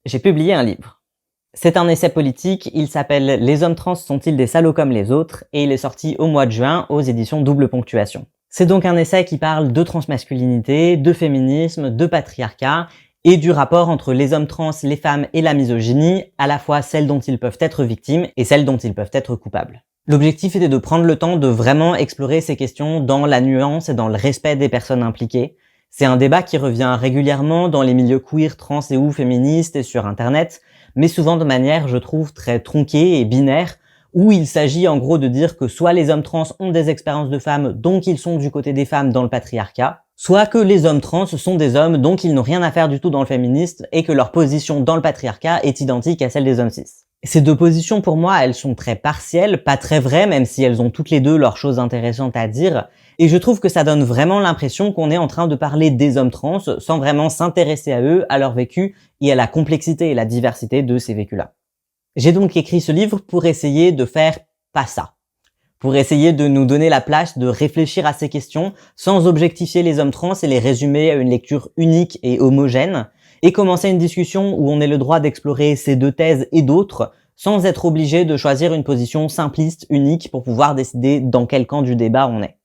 j'ai publié un livre. C'est un essai politique, il s'appelle « Les hommes trans sont-ils des salauds comme les autres ?» et il est sorti au mois de juin aux éditions Double Ponctuation. C'est donc un essai qui parle de transmasculinité, de féminisme, de patriarcat et du rapport entre les hommes trans, les femmes et la misogynie, à la fois celles dont ils peuvent être victimes et celles dont ils peuvent être coupables. L'objectif était de prendre le temps de vraiment explorer ces questions dans la nuance et dans le respect des personnes impliquées. C'est un débat qui revient régulièrement dans les milieux queer, trans et ou féministes et sur internet, mais souvent de manière, je trouve, très tronquée et binaire, où il s'agit en gros de dire que soit les hommes trans ont des expériences de femmes, donc ils sont du côté des femmes dans le patriarcat, soit que les hommes trans sont des hommes, donc ils n'ont rien à faire du tout dans le féminisme, et que leur position dans le patriarcat est identique à celle des hommes cis. Ces deux positions, pour moi, elles sont très partielles, pas très vraies, même si elles ont toutes les deux leurs choses intéressantes à dire, et je trouve que ça donne vraiment l'impression qu'on est en train de parler des hommes trans sans vraiment s'intéresser à eux, à leur vécu et à la complexité et la diversité de ces vécus-là. J'ai donc écrit ce livre pour essayer de faire pas ça. Pour essayer de nous donner la place de réfléchir à ces questions sans objectifier les hommes trans et les résumer à une lecture unique et homogène, et commencer une discussion où on ait le droit d'explorer ces deux thèses et d'autres, sans être obligé de choisir une position simpliste, unique, pour pouvoir décider dans quel camp du débat on est.